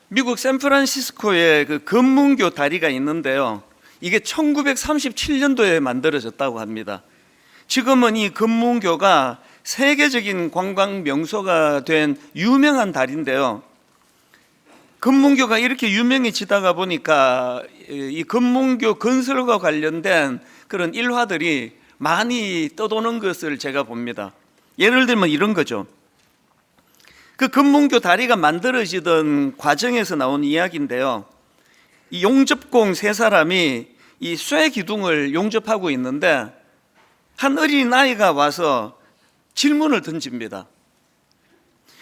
미국 샌프란시스코에 그 금문교 다리가 있는데요, 이게 1937년도에 만들어졌다고 합니다. 지금은 이 금문교가 세계적인 관광 명소가 된 유명한 다리인데요, 금문교가 이렇게 유명해지다가 보니까 이 금문교 건설과 관련된 그런 일화들이 많이 떠도는 것을 제가 봅니다. 예를 들면 이런 거죠. 그 금문교 다리가 만들어지던 과정에서 나온 이야기인데요, 이 용접공 세 사람이 이 쇠 기둥을 용접하고 있는데 한 어린 아이가 와서 질문을 던집니다.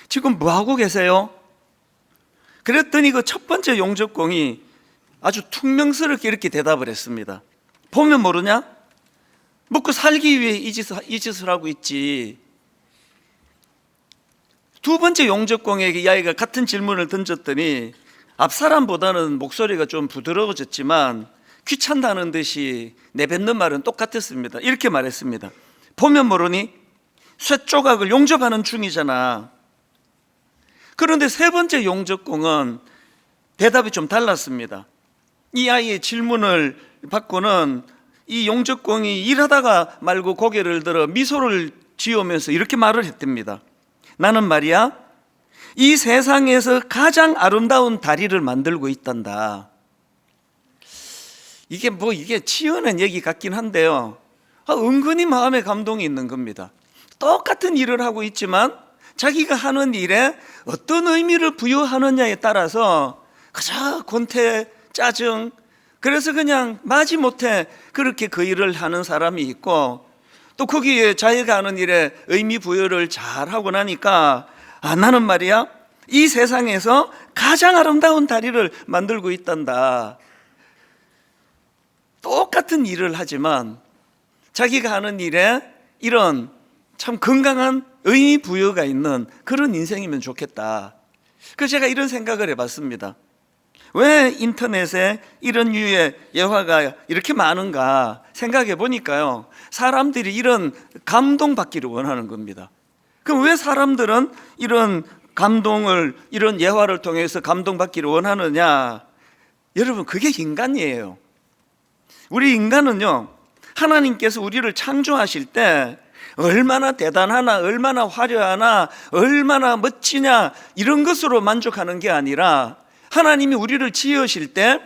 지금 뭐 하고 계세요? 그랬더니 그 첫 번째 용접공이 아주 퉁명스럽게 이렇게 대답을 했습니다. 보면 모르냐? 먹고 살기 위해 이 짓을 하고 있지. 두 번째 용접공에게 이 아이가 같은 질문을 던졌더니 앞 사람보다는 목소리가 좀 부드러워졌지만 귀찮다는 듯이 내뱉는 말은 똑같았습니다. 이렇게 말했습니다. 보면 모르니 쇠 조각을 용접하는 중이잖아. 그런데 세 번째 용접공은 대답이 좀 달랐습니다. 이 아이의 질문을 받고는 이 용접공이 일하다가 말고 고개를 들어 미소를 지으면서 이렇게 말을 했답니다. 나는 말이야, 이 세상에서 가장 아름다운 다리를 만들고 있단다. 이게 치어낸 얘기 같긴 한데요, 은근히 마음에 감동이 있는 겁니다. 똑같은 일을 하고 있지만 자기가 하는 일에 어떤 의미를 부여하느냐에 따라서 그저 권태, 짜증, 그래서 그냥 마지못해 그렇게 그 일을 하는 사람이 있고, 또 거기에 자기가 하는 일에 의미 부여를 잘하고 나니까 나는 말이야, 이 세상에서 가장 아름다운 다리를 만들고 있단다. 똑같은 일을 하지만 자기가 하는 일에 이런 참 건강한 의미 부여가 있는 그런 인생이면 좋겠다. 그래서 제가 이런 생각을 해봤습니다. 왜 인터넷에 이런 류의 예화가 이렇게 많은가 생각해 보니까요, 사람들이 이런 감동받기를 원하는 겁니다. 그럼 왜 사람들은 이런 감동을, 이런 예화를 통해서 감동받기를 원하느냐? 여러분, 그게 인간이에요. 우리 인간은요, 하나님께서 우리를 창조하실 때 얼마나 대단하나, 얼마나 화려하나, 얼마나 멋지냐, 이런 것으로 만족하는 게 아니라 하나님이 우리를 지으실 때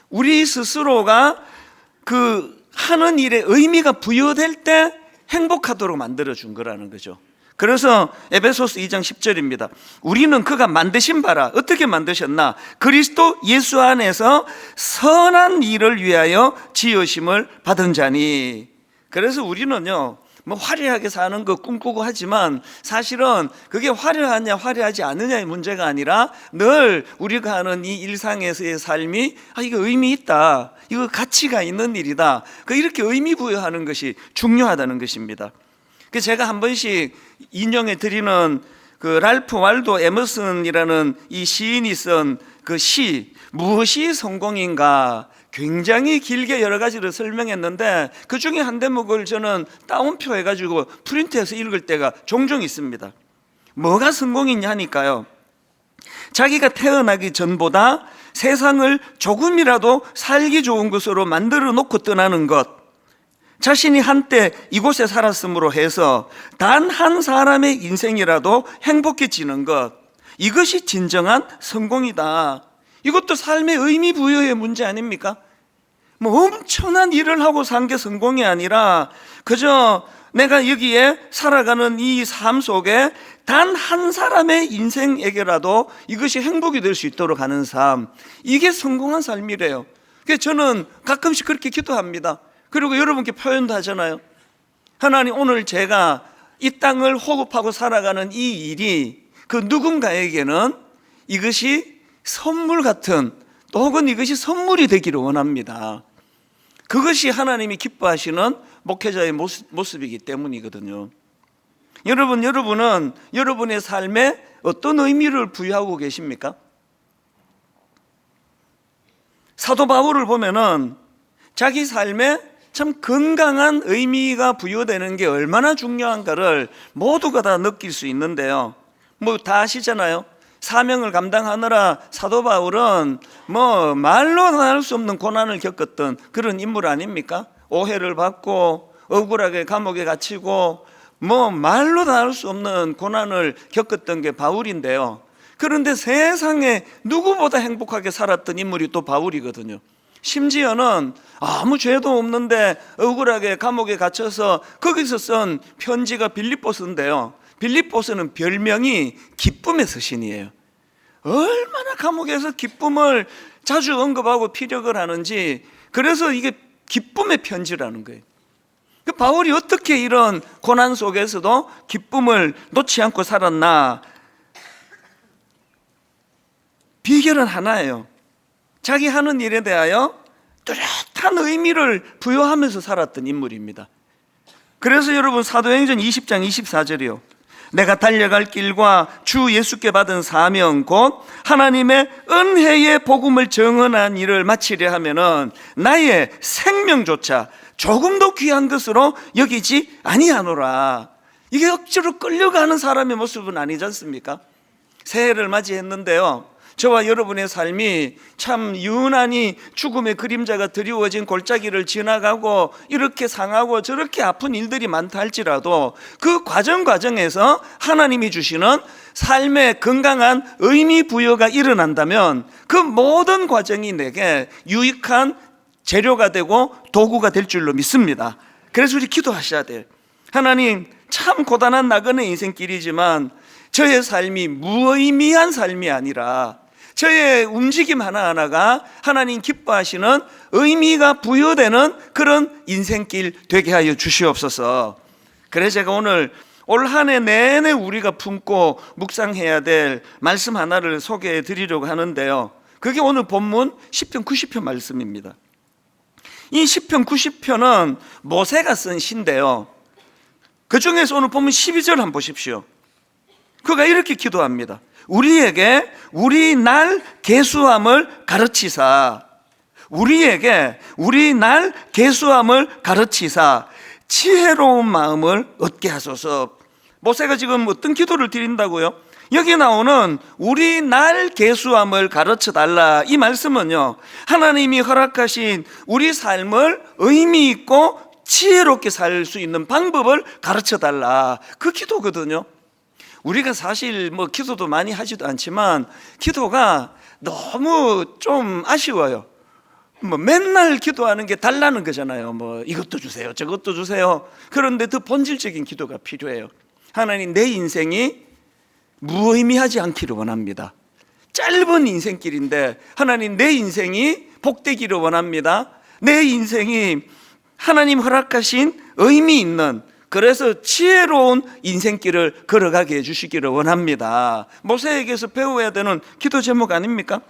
우리 스스로가 그 하는 일에 의미가 부여될 때 행복하도록 만들어준 거라는 거죠. 그래서 에베소서 2장 10절입니다. 우리는 그가 만드신 바라. 어떻게 만드셨나? 그리스도 예수 안에서 선한 일을 위하여 지으심을 받은 자니. 그래서 우리는요, 뭐 화려하게 사는 거 꿈꾸고 하지만 사실은 그게 화려하냐 화려하지 않느냐의 문제가 아니라 늘 우리가 하는 이 일상에서의 삶이 이거 의미 있다, 이거 가치가 있는 일이다, 이렇게 의미 부여하는 것이 중요하다는 것입니다. 그래서 제가 한 번씩 인용해 드리는 그 랄프 waldo 에머슨이라는 이 시인이 쓴 그 시, 무엇이 성공인가, 굉장히 길게 여러 가지를 설명했는데 그 중에 한 대목을 저는 따옴표 해가지고 프린트해서 읽을 때가 종종 있습니다. 뭐가 성공이냐 하니까요, 자기가 태어나기 전보다 세상을 조금이라도 살기 좋은 것으로 만들어 놓고 떠나는 것, 자신이 한때 이곳에 살았으므로 해서 단 한 사람의 인생이라도 행복해지는 것, 이것이 진정한 성공이다. 이것도 삶의 의미 부여의 문제 아닙니까? 뭐 엄청난 일을 하고 산 게 성공이 아니라 그저 내가 여기에 살아가는 이 삶 속에 단 한 사람의 인생에게라도 이것이 행복이 될 수 있도록 하는 삶, 이게 성공한 삶이래요. 그래서 저는 가끔씩 그렇게 기도합니다. 그리고 여러분께 표현도 하잖아요. 하나님, 오늘 제가 이 땅을 호흡하고 살아가는 이 일이 그 누군가에게는 이것이 선물 같은, 또 혹은 이것이 선물이 되기를 원합니다. 그것이 하나님이 기뻐하시는 목회자의 모습이기 때문이거든요. 여러분은 여러분의 삶에 어떤 의미를 부여하고 계십니까? 사도 바울을 보면은 자기 삶에 참 건강한 의미가 부여되는 게 얼마나 중요한가를 모두가 다 느낄 수 있는데요, 뭐 다 아시잖아요. 사명을 감당하느라 사도 바울은 뭐 말로 할 수 없는 고난을 겪었던 그런 인물 아닙니까? 오해를 받고 억울하게 감옥에 갇히고 뭐 말로 다 할 수 없는 고난을 겪었던 게 바울인데요. 그런데 세상에 누구보다 행복하게 살았던 인물이 또 바울이거든요. 심지어는 아무 죄도 없는데 억울하게 감옥에 갇혀서 거기서 쓴 편지가 빌립보서인데요. 빌립보서는 별명이 기쁨의 서신이에요. 얼마나 감옥에서 기쁨을 자주 언급하고 피력을 하는지, 그래서 이게 기쁨의 편지라는 거예요. 바울이 어떻게 이런 고난 속에서도 기쁨을 놓지 않고 살았나? 비결은 하나예요. 자기 하는 일에 대하여 뚜렷한 의미를 부여하면서 살았던 인물입니다. 그래서 여러분 사도행전 20장 24절이요. 내가 달려갈 길과 주 예수께 받은 사명 곧 하나님의 은혜의 복음을 증언한 일을 마치려 하면은 나의 생명조차 조금도 귀한 것으로 여기지 아니하노라. 이게 억지로 끌려가는 사람의 모습은 아니지 않습니까? 새해를 맞이했는데요, 저와 여러분의 삶이 참 유난히 죽음의 그림자가 드리워진 골짜기를 지나가고 이렇게 상하고 저렇게 아픈 일들이 많다 할지라도 그 과정에서 하나님이 주시는 삶의 건강한 의미 부여가 일어난다면 그 모든 과정이 내게 유익한 재료가 되고 도구가 될 줄로 믿습니다. 그래서 우리 기도하셔야 돼요. 하나님, 참 고단한 나그네 인생길이지만 저의 삶이 무의미한 삶이 아니라 저의 움직임 하나하나가 하나님 기뻐하시는 의미가 부여되는 그런 인생길 되게 하여 주시옵소서. 그래서 제가 오늘 올 한 해 내내 우리가 품고 묵상해야 될 말씀 하나를 소개해 드리려고 하는데요, 그게 오늘 본문 시편 90편 말씀입니다. 이 시편 90편은 모세가 쓴 시인데요, 그 중에서 오늘 본문 12절 한번 보십시오. 그가 이렇게 기도합니다. 우리에게 우리 날 계수함을 가르치사, 우리에게 우리 날 계수함을 가르치사 지혜로운 마음을 얻게 하소서. 모세가 지금 어떤 기도를 드린다고요? 여기 나오는 우리 날 계수함을 가르쳐 달라, 이 말씀은요, 하나님이 허락하신 우리 삶을 의미 있고 지혜롭게 살 수 있는 방법을 가르쳐 달라, 그 기도거든요. 우리가 사실 뭐 기도도 많이 하지도 않지만 기도가 너무 좀 아쉬워요. 뭐 맨날 기도하는 게 달라는 거잖아요. 뭐 이것도 주세요, 저것도 주세요. 그런데 더 본질적인 기도가 필요해요. 하나님, 내 인생이 무의미하지 않기를 원합니다. 짧은 인생길인데 하나님, 내 인생이 복되기를 원합니다. 내 인생이 하나님 허락하신 의미 있는, 그래서 지혜로운 인생길을 걸어가게 해주시기를 원합니다. 모세에게서 배워야 되는 기도 제목 아닙니까?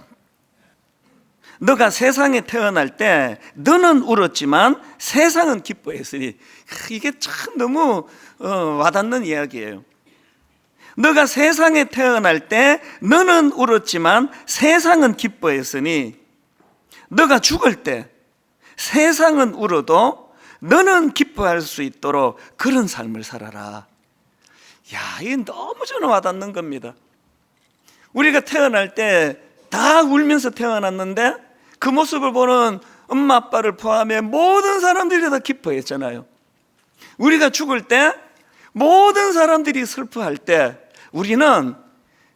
너가 세상에 태어날 때 너는 울었지만 세상은 기뻐했으니. 이게 참 너무 와닿는 이야기예요. 너가 세상에 태어날 때 너는 울었지만 세상은 기뻐했으니 너가 죽을 때 세상은 울어도 너는 기뻐할 수 있도록 그런 삶을 살아라. 야, 이게 너무 저는 와닿는 겁니다. 우리가 태어날 때 다 울면서 태어났는데 그 모습을 보는 엄마 아빠를 포함해 모든 사람들이 다 기뻐했잖아요. 우리가 죽을 때 모든 사람들이 슬퍼할 때 우리는,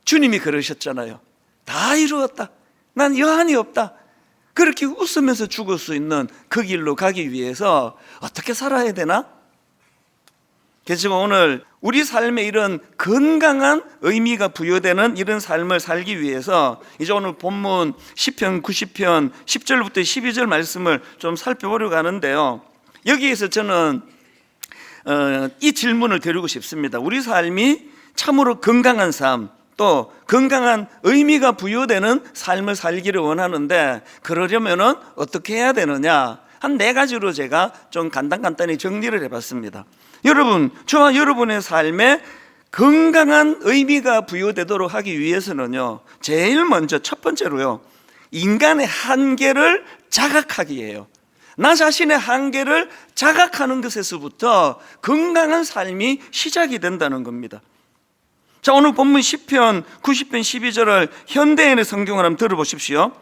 주님이 그러셨잖아요, 다 이루었다, 난 여한이 없다. 그렇게 웃으면서 죽을 수 있는 그 길로 가기 위해서 어떻게 살아야 되나? 그래서 오늘 우리 삶에 이런 건강한 의미가 부여되는 이런 삶을 살기 위해서 이제 오늘 본문 시편 90편 10절부터 12절 말씀을 좀 살펴보려고 하는데요, 여기에서 저는 이 질문을 드리고 싶습니다. 우리 삶이 참으로 건강한 삶, 또 건강한 의미가 부여되는 삶을 살기를 원하는데 그러려면은 어떻게 해야 되느냐, 한 4가지로 제가 좀 간단히 정리를 해봤습니다. 여러분, 저와 여러분의 삶에 건강한 의미가 부여되도록 하기 위해서는요, 제일 먼저 첫 번째로요, 인간의 한계를 자각하기예요. 나 자신의 한계를 자각하는 것에서부터 건강한 삶이 시작이 된다는 겁니다. 자, 오늘 본문 시편 90편 12절을 현대인의 성경을 한번 들어보십시오.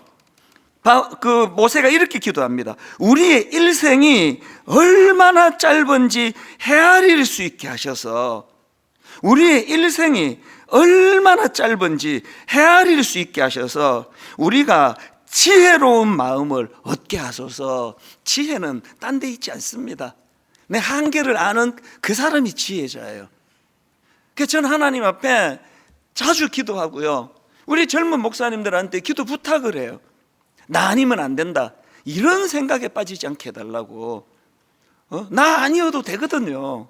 모세가 이렇게 기도합니다. 우리의 일생이 얼마나 짧은지 헤아릴 수 있게 하셔서, 우리의 일생이 얼마나 짧은지 헤아릴 수 있게 하셔서 우리가 지혜로운 마음을 얻게 하소서. 지혜는 딴 데 있지 않습니다. 내 한계를 아는 그 사람이 지혜자예요. 그래서 저는 하나님 앞에 자주 기도하고요, 우리 젊은 목사님들한테 기도 부탁을 해요. 나 아니면 안 된다, 이런 생각에 빠지지 않게 해달라고. 나 아니어도 되거든요.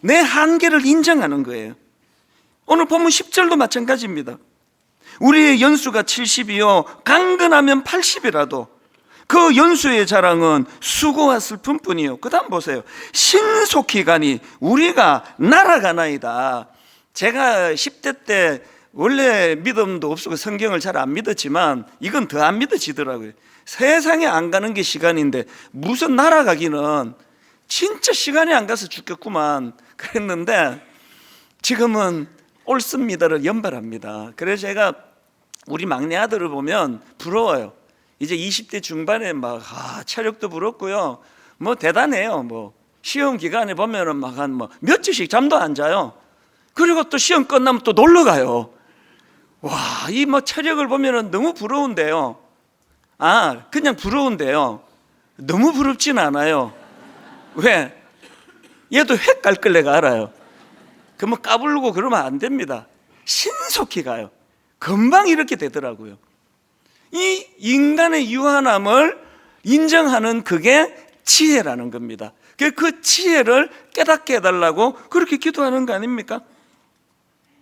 내 한계를 인정하는 거예요. 오늘 본문 10절도 마찬가지입니다. 우리의 연수가 70이요 강건하면 80이라도 그 연수의 자랑은 수고와 슬픔뿐이요. 그 다음 보세요. 신속히 가니 우리가 날아가나이다. 제가 10대 때 원래 믿음도 없고 성경을 잘 안 믿었지만 이건 더 안 믿어지더라고요. 세상에 안 가는 게 시간인데 무슨 날아가기는, 진짜 시간이 안 가서 죽겠구만 그랬는데 지금은 옳습니다를 연발합니다. 그래서 제가 우리 막내 아들을 보면 부러워요. 이제 20대 중반에 막 체력도 부럽고요, 뭐 대단해요. 뭐 시험 기간에 보면은 막 한 며칠씩 잠도 안 자요. 그리고 또 시험 끝나면 또 놀러 가요. 와, 이 체력을 보면은 너무 부러운데요. 그냥 부러운데요, 너무 부럽진 않아요. 왜? 얘도 획 갈 걸 내가 알아요. 그러면 까불고 그러면 안 됩니다. 신속히 가요. 금방 이렇게 되더라고요. 이 인간의 유한함을 인정하는 그게 지혜라는 겁니다. 그 지혜를 깨닫게 해달라고 그렇게 기도하는 거 아닙니까?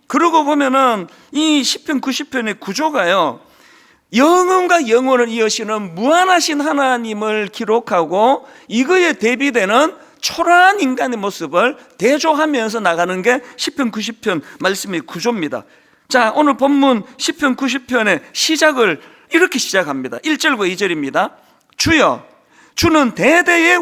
그러고 보면은 이 시편 90편의 구조가요, 영혼과 영혼을 이으시는 무한하신 하나님을 기록하고 이거에 대비되는 초라한 인간의 모습을 대조하면서 나가는 게 시편 90편 말씀의 구조입니다. 자, 오늘 본문 시편 90편의 시작을 이렇게 시작합니다. 1절과 2절입니다. 주여, 주는 대대에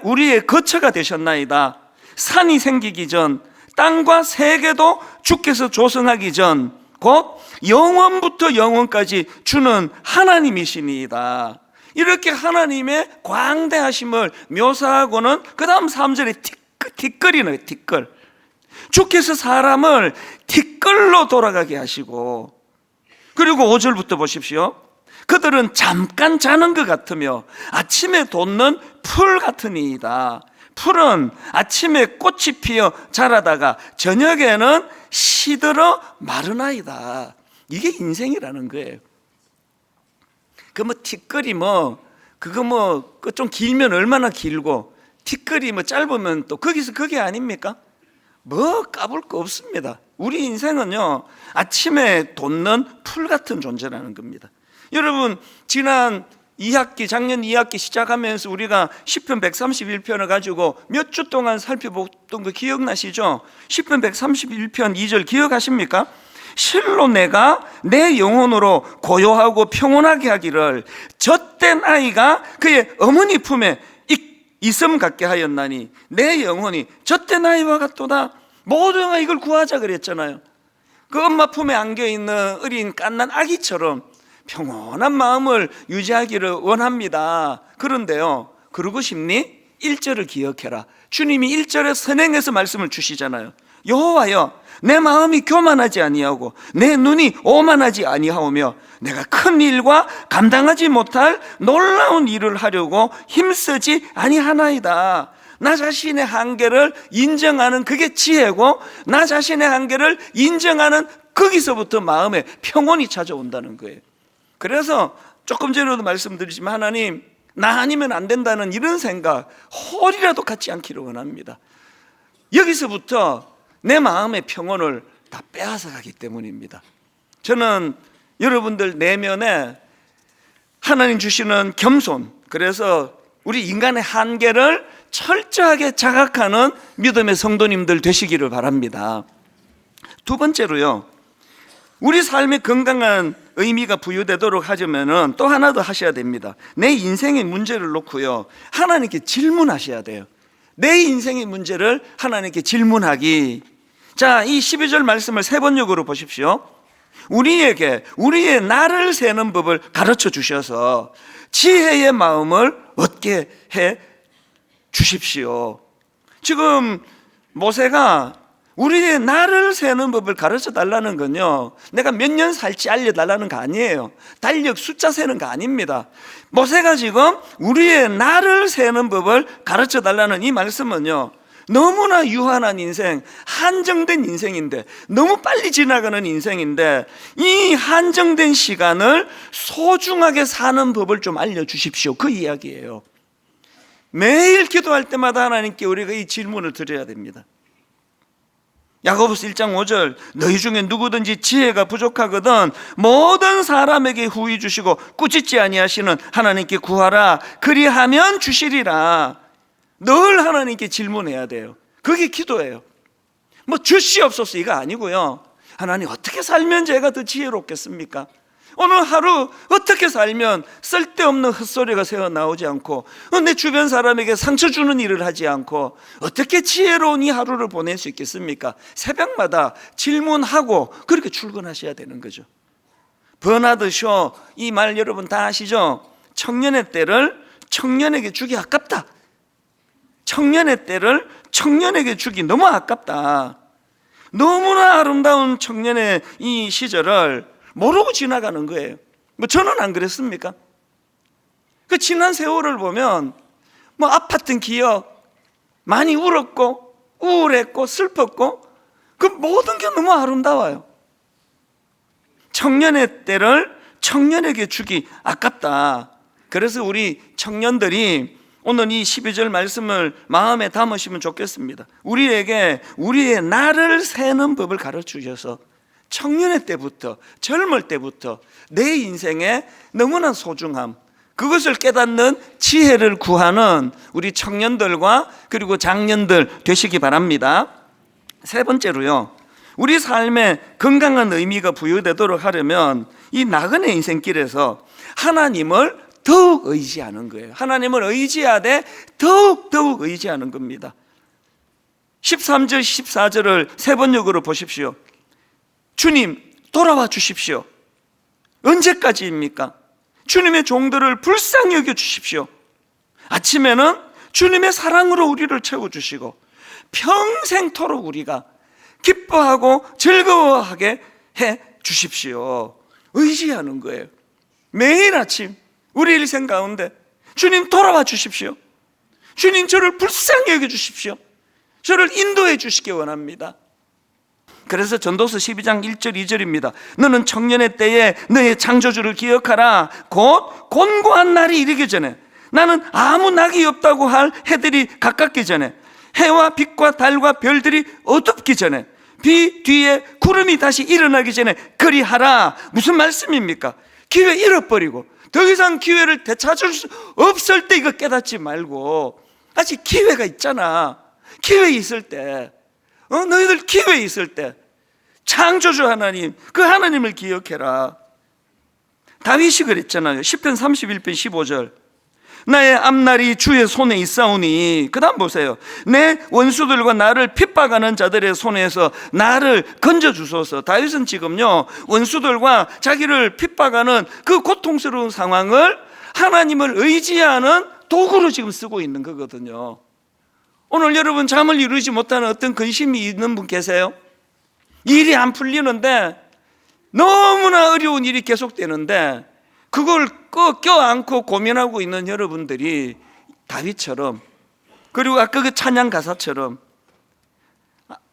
우리의 거처가 되셨나이다. 산이 생기기 전, 땅과 세계도 주께서 조성하기 전, 곧 영원부터 영원까지 주는 하나님이시니이다. 이렇게 하나님의 광대하심을 묘사하고는 그 다음 3절에 티끌이네요. 티끌. 주께서 사람을 티끌로 돌아가게 하시고, 그리고 5절부터 보십시오. 그들은 잠깐 자는 것 같으며 아침에 돋는 풀 같으니이다. 풀은 아침에 꽃이 피어 자라다가 저녁에는 시들어 마르나이다. 이게 인생이라는 거예요. 티끌이 그거 좀 길면 얼마나 길고, 티끌이 짧으면 또 거기서 그게 아닙니까? 까불 거 없습니다. 우리 인생은요, 아침에 돋는 풀 같은 존재라는 겁니다. 여러분, 작년 2학기 시작하면서 우리가 시편 131편을 가지고 몇 주 동안 살펴봤던 거 기억나시죠? 시편 131편 2절 기억하십니까? 실로 내가 내 영혼으로 고요하고 평온하게 하기를 젖된 아이가 그의 어머니 품에 있음 갖게 하였나니 내 영혼이 젖된 아이와 같도다. 모두가 이걸 구하자 그랬잖아요. 그 엄마 품에 안겨있는 어린 갓난 아기처럼 평온한 마음을 유지하기를 원합니다. 그런데요, 그러고 싶니? 1절을 기억해라. 주님이 1절에 선행해서 말씀을 주시잖아요. 여호와여, 내 마음이 교만하지 아니하고 내 눈이 오만하지 아니하오며 내가 큰 일과 감당하지 못할 놀라운 일을 하려고 힘쓰지 아니하나이다. 나 자신의 한계를 인정하는 그게 지혜고, 나 자신의 한계를 인정하는 거기서부터 마음에 평온이 찾아온다는 거예요. 그래서 조금 전에도 말씀드리지만 하나님, 나 아니면 안 된다는 이런 생각 홀이라도 갖지 않기를 원합니다. 여기서부터 내 마음의 평온을 다 빼앗아 가기 때문입니다. 저는 여러분들 내면에 하나님 주시는 겸손, 그래서 우리 인간의 한계를 철저하게 자각하는 믿음의 성도님들 되시기를 바랍니다. 두 번째로요, 우리 삶의 건강한 의미가 부여되도록 하려면 또 하나 더 하셔야 됩니다. 내 인생의 문제를 놓고요, 하나님께 질문하셔야 돼요. 내 인생의 문제를 하나님께 질문하기. 자, 이 12절 말씀을 세 번역으로 보십시오. 우리에게 우리의 날을 세는 법을 가르쳐 주셔서 지혜의 마음을 얻게 해 주십시오. 지금 모세가 우리의 날을 세는 법을 가르쳐 달라는 건요, 내가 몇 년 살지 알려달라는 거 아니에요. 달력 숫자 세는 거 아닙니다. 모세가 지금 우리의 날을 세는 법을 가르쳐 달라는 이 말씀은요, 너무나 유한한 인생, 한정된 인생인데, 너무 빨리 지나가는 인생인데, 이 한정된 시간을 소중하게 사는 법을 좀 알려주십시오, 그 이야기예요. 매일 기도할 때마다 하나님께 우리가 이 질문을 드려야 됩니다. 야고보서 1장 5절, 너희 중에 누구든지 지혜가 부족하거든 모든 사람에게 후히 주시고 꾸짖지 아니하시는 하나님께 구하라, 그리하면 주시리라. 늘 하나님께 질문해야 돼요. 그게 기도예요. 뭐 주시옵소서 이거 아니고요, 하나님 어떻게 살면 제가 더 지혜롭겠습니까? 오늘 하루 어떻게 살면 쓸데없는 헛소리가 새어나오지 않고 내 주변 사람에게 상처 주는 일을 하지 않고 어떻게 지혜로운 이 하루를 보낼 수 있겠습니까? 새벽마다 질문하고 그렇게 출근하셔야 되는 거죠. 버나드 쇼, 이 말 여러분 다 아시죠? 청년의 때를 청년에게 주기 아깝다. 청년의 때를 청년에게 주기 너무 아깝다. 너무나 아름다운 청년의 이 시절을 모르고 지나가는 거예요. 뭐 저는 안 그랬습니까? 그 지난 세월을 보면 뭐 아팠던 기억, 많이 울었고 우울했고 슬펐고 그 모든 게 너무 아름다워요. 청년의 때를 청년에게 주기 아깝다. 그래서 우리 청년들이 오늘 이 12절 말씀을 마음에 담으시면 좋겠습니다. 우리에게 우리의 날을 세는 법을 가르쳐 주셔서 청년의 때부터, 젊을 때부터 내 인생의 너무나 소중함, 그것을 깨닫는 지혜를 구하는 우리 청년들과 그리고 장년들 되시기 바랍니다. 세 번째로요, 우리 삶에 건강한 의미가 부여되도록 하려면 이 나그네 인생길에서 하나님을 더욱 의지하는 거예요. 하나님을 의지하되 더욱 의지하는 겁니다. 13절 14절을 세 번역으로 보십시오. 주님 돌아와 주십시오. 언제까지입니까? 주님의 종들을 불쌍히 여겨 주십시오. 아침에는 주님의 사랑으로 우리를 채워주시고 평생토록 우리가 기뻐하고 즐거워하게 해 주십시오. 의지하는 거예요. 매일 아침 우리 일생 가운데 주님 돌아와 주십시오. 주님 저를 불쌍히 여겨 주십시오. 저를 인도해 주시기 원합니다. 그래서 전도서 12장 1절 2절입니다. 너는 청년의 때에 너의 창조주를 기억하라. 곧 곤고한 날이 이르기 전에, 나는 아무 낙이 없다고 할 해들이 가깝기 전에, 해와 빛과 달과 별들이 어둡기 전에, 비 뒤에 구름이 다시 일어나기 전에 그리하라. 무슨 말씀입니까? 기회 잃어버리고 더 이상 기회를 되찾을 수 없을 때 이거 깨닫지 말고, 아직 기회가 있잖아. 기회 있을 때, 너희들 기회 있을 때 창조주 하나님, 그 하나님을 기억해라. 다윗이 그랬잖아요. 시편 31편 15절, 나의 앞날이 주의 손에 있사오니. 그 다음 보세요. 내 원수들과 나를 핍박하는 자들의 손에서 나를 건져주소서. 다윗은 지금요, 원수들과 자기를 핍박하는 그 고통스러운 상황을 하나님을 의지하는 도구로 지금 쓰고 있는 거거든요. 오늘 여러분 잠을 이루지 못하는 어떤 근심이 있는 분 계세요? 일이 안 풀리는데, 너무나 어려운 일이 계속되는데 그걸 껴안고 고민하고 있는 여러분들이 다윗처럼, 그리고 아까 그 찬양 가사처럼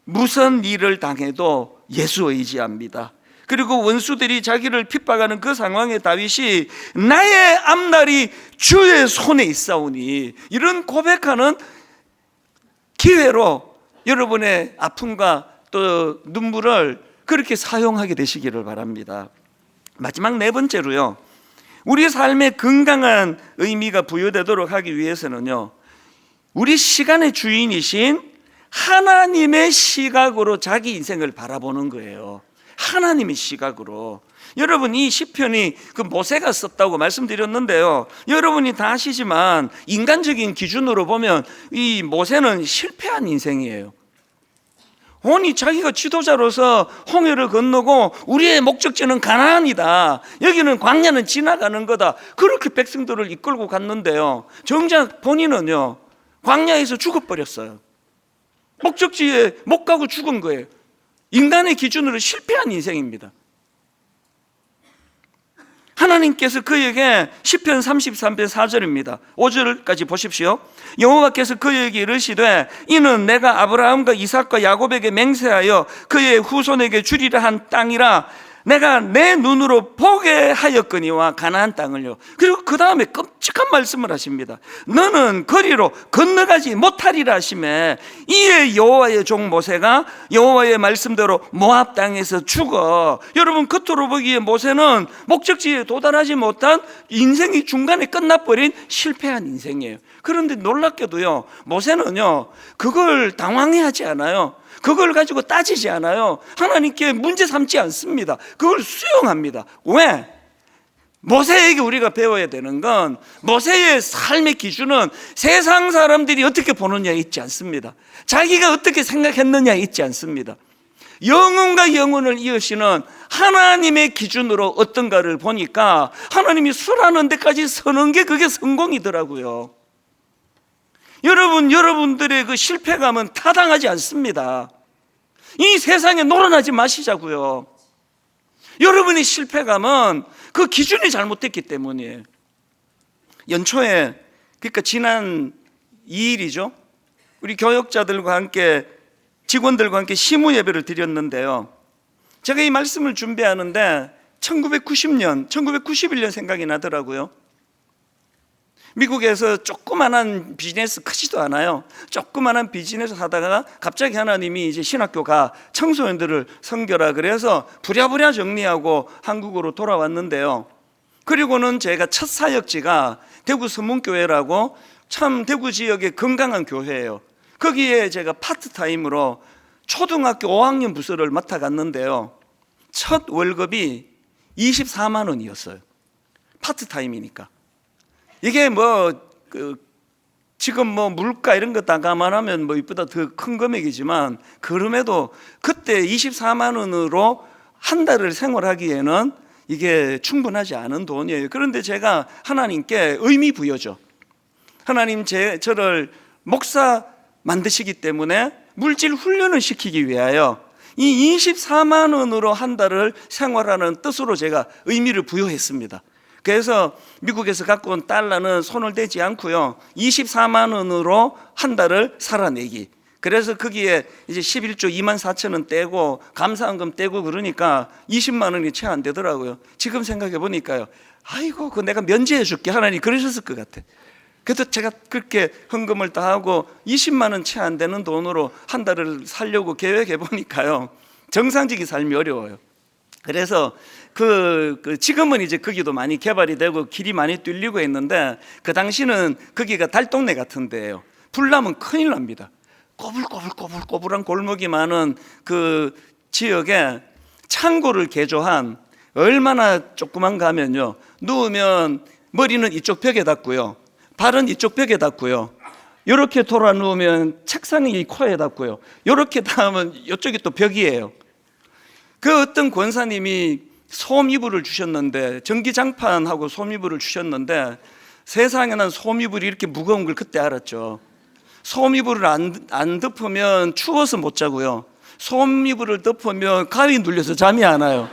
무슨 일을 당해도 예수 의지합니다. 그리고 원수들이 자기를 핍박하는 그 상황에 다윗이 나의 앞날이 주의 손에 있사오니, 이런 고백하는 기회로 여러분의 아픔과 또 눈물을 그렇게 사용하게 되시기를 바랍니다. 마지막 네 번째로요, 우리 삶에 건강한 의미가 부여되도록 하기 위해서는요, 우리 시간의 주인이신 하나님의 시각으로 자기 인생을 바라보는 거예요. 하나님의 시각으로. 여러분, 이 시편이 그 모세가 썼다고 말씀드렸는데요, 여러분이 다 아시지만 인간적인 기준으로 보면 이 모세는 실패한 인생이에요. 아니 자기가 지도자로서 홍해를 건너고 우리의 목적지는 가나안이다, 여기는 광야는 지나가는 거다, 그렇게 백성들을 이끌고 갔는데요, 정작 본인은요 광야에서 죽어버렸어요. 목적지에 못 가고 죽은 거예요. 인간의 기준으로 실패한 인생입니다. 하나님께서 그에게 시편 33편 4절입니다. 5절까지 보십시오. 여호와께서 그에게 이르시되 이는 내가 아브라함과 이삭과 야곱에게 맹세하여 그의 후손에게 주리라 한 땅이라 내가 내 눈으로 보게 하였거니와 가나안 땅을요. 그리고 그 다음에 끔찍한 말씀을 하십니다. 너는 거리로 건너가지 못하리라 하시매 이에 여호와의 종 모세가 여호와의 말씀대로 모압 땅에서 죽어. 여러분, 겉으로 보기에 모세는 목적지에 도달하지 못한 인생이 중간에 끝나버린 실패한 인생이에요. 그런데 놀랍게도요, 모세는요 그걸 당황해하지 않아요. 그걸 가지고 따지지 않아요. 하나님께 문제 삼지 않습니다. 그걸 수용합니다. 왜? 모세에게 우리가 배워야 되는 건 모세의 삶의 기준은 세상 사람들이 어떻게 보느냐에 있지 않습니다. 자기가 어떻게 생각했느냐에 있지 않습니다. 영혼과 영혼을 이으시는 하나님의 기준으로 어떤가를 보니까 하나님이 수라는 데까지 서는 게 그게 성공이더라고요. 여러분, 여러분들의 그 실패감은 타당하지 않습니다. 이 세상에 놀아나지 마시자고요. 여러분의 실패감은 그 기준이 잘못됐기 때문이에요. 연초에, 그러니까 지난 2일이죠. 우리 교역자들과 함께, 직원들과 함께 시무 예배를 드렸는데요, 제가 이 말씀을 준비하는데 1990년, 1991년 생각이 나더라고요. 미국에서 조그만한 비즈니스, 크지도 않아요. 조그만한 비즈니스 하다가 갑자기 하나님이 이제 신학교 가 청소년들을 섬겨라 그래서 부랴부랴 정리하고 한국으로 돌아왔는데요, 그리고는 제가 첫 사역지가 대구 서문교회라고 참 대구 지역의 건강한 교회예요. 거기에 제가 파트타임으로 초등학교 5학년 부서를 맡아갔는데요, 첫 월급이 24만 원이었어요. 파트타임이니까. 이게 지금 물가 이런 거 다 감안하면 이보다 더 큰 금액이지만, 그럼에도 그때 24만 원으로 한 달을 생활하기에는 이게 충분하지 않은 돈이에요. 그런데 제가 하나님께 의미 부여죠. 하나님, 저를 목사 만드시기 때문에 물질 훈련을 시키기 위하여 이 24만 원으로 한 달을 생활하는 뜻으로 제가 의미를 부여했습니다. 그래서 미국에서 갖고 온 달러는 손을 대지 않고요, 24만 원으로 한 달을 살아내기. 그래서 거기에 이제 11조 2만 4천 원 떼고 감사원금 떼고 그러니까 20만 원이 채 안 되더라고요. 지금 생각해 보니까요, 아이고, 그거 내가 면제해 줄게, 하나님 그러셨을 것 같아. 그래서 제가 그렇게 헌금을 다 하고 20만 원 채 안 되는 돈으로 한 달을 살려고 계획해 보니까요, 정상적인 삶이 어려워요. 그래서 지금은 이제 거기도 많이 개발이 되고 길이 많이 뚫리고 있는데, 그 당시는 거기가 달동네 같은 데예요. 불나면 큰일 납니다. 꼬불꼬불한 골목이 많은 그 지역에 창고를 개조한, 얼마나 조그만 가면요, 누우면 머리는 이쪽 벽에 닿고요, 발은 이쪽 벽에 닿고요, 이렇게 돌아 누우면 책상이 코에 닿고요, 이렇게 닿으면 이쪽이 또 벽이에요. 그 어떤 권사님이 솜이불을 주셨는데, 전기장판하고 솜이불을 주셨는데, 세상에 난 솜이불이 이렇게 무거운 걸 그때 알았죠. 솜이불을 안 덮으면 추워서 못 자고요, 솜이불을 덮으면 가위 눌려서 잠이 안 와요.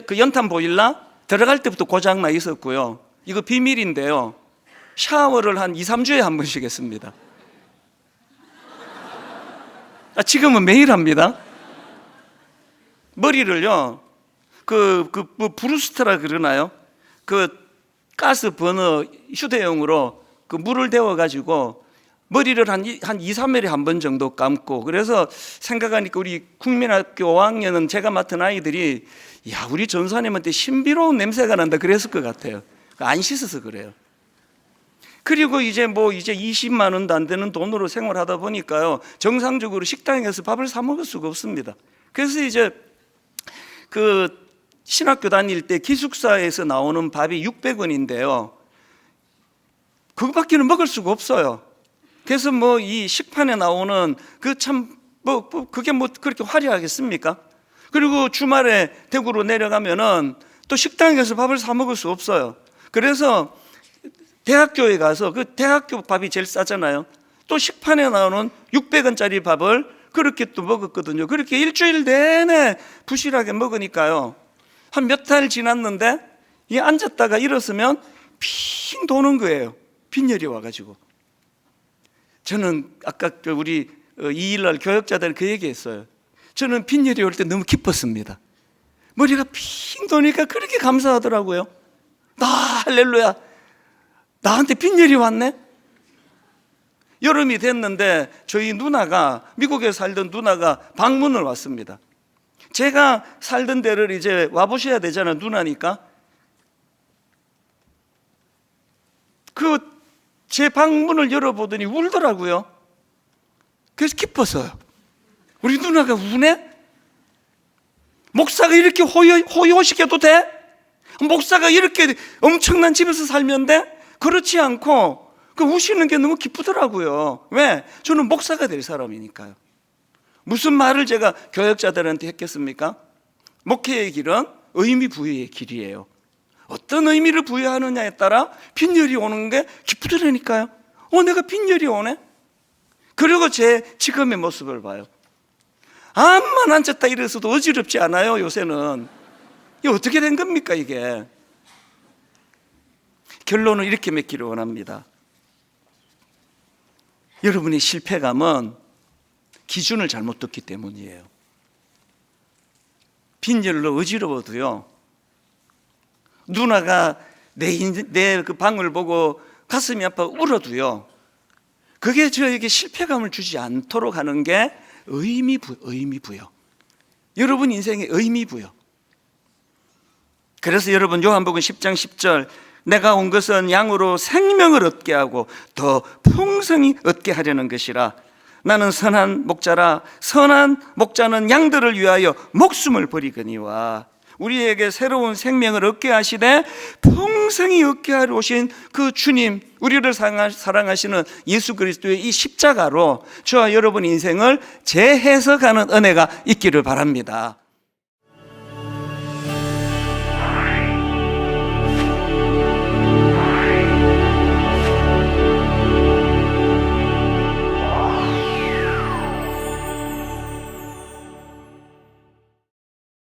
그 연탄 보일러 들어갈 때부터 고장나 있었고요. 이거 비밀인데요, 샤워를 한 2, 3주에 한 번씩 했습니다. 지금은 매일 합니다. 머리를요, 브루스트라 그러나요? 그 가스 버너 휴대용으로 그 물을 데워가지고 머리를 한 2, 3일에 한 번 정도 감고, 그래서 생각하니까 우리 국민학교 5학년은 제가 맡은 아이들이, 야, 우리 전사님한테 신비로운 냄새가 난다 그랬을 것 같아요. 안 씻어서 그래요. 그리고 이제 20만 원도 안 되는 돈으로 생활하다 보니까요, 정상적으로 식당에서 밥을 사 먹을 수가 없습니다. 그래서 이제 그 신학교 다닐 때 기숙사에서 나오는 밥이 600원인데요, 그거밖에는 먹을 수가 없어요. 그래서 뭐 이 식판에 나오는 그 참 그게 뭐 그렇게 화려하겠습니까? 그리고 주말에 대구로 내려가면은 또 식당에 가서 밥을 사 먹을 수 없어요. 그래서 대학교에 가서 그 대학교 밥이 제일 싸잖아요. 또 식판에 나오는 600원짜리 밥을 그렇게 또 먹었거든요. 그렇게 일주일 내내 부실하게 먹으니까요. 한 몇 달 지났는데 이 앉았다가 일었으면 핑 도는 거예요. 빈혈이 와가지고. 저는 아까 우리 2일날 교역자들 그 얘기했어요. 저는 빈혈이 올 때 너무 기뻤습니다. 머리가 핑 도니까 그렇게 감사하더라고요. 할렐루야, 나한테 빈혈이 왔네. 여름이 됐는데 저희 누나가, 미국에 살던 누나가 방문을 왔습니다. 제가 살던 데를 이제 와보셔야 되잖아요, 누나니까. 제 방문을 열어보더니 울더라고요. 그래서 기뻤어요. 우리 누나가 우네? 목사가 이렇게 호요시켜도 돼? 목사가 이렇게 엄청난 집에서 살면 돼? 그렇지 않고 우시는 게 너무 기쁘더라고요. 왜? 저는 목사가 될 사람이니까요. 무슨 말을 제가 교역자들한테 했겠습니까? 목회의 길은 의미 부여의 길이에요. 어떤 의미를 부여하느냐에 따라 빈혈이 오는 게 기쁘더라니까요. 내가 빈혈이 오네? 그리고 제 지금의 모습을 봐요. 암만 앉았다 일어서도 어지럽지 않아요, 요새는. 이게 어떻게 된 겁니까, 이게? 결론을 이렇게 맺기를 원합니다. 여러분의 실패감은 기준을 잘못 뒀기 때문이에요. 빈혈로 어지러워도요, 누나가 내 그 방을 보고 가슴이 아파 울어도요, 그게 저에게 실패감을 주지 않도록 하는 게 의미 부여. 여러분 인생의 의미 부여. 그래서 여러분 요한복음 10장 10절, 내가 온 것은 양으로 생명을 얻게 하고 더 풍성히 얻게 하려는 것이라. 나는 선한 목자라. 선한 목자는 양들을 위하여 목숨을 버리거니와. 우리에게 새로운 생명을 얻게 하시되 풍성히 얻게 하러 오신 그 주님, 우리를 사랑하시는 예수 그리스도의 이 십자가로 저와 여러분 인생을 재해석하는 은혜가 있기를 바랍니다.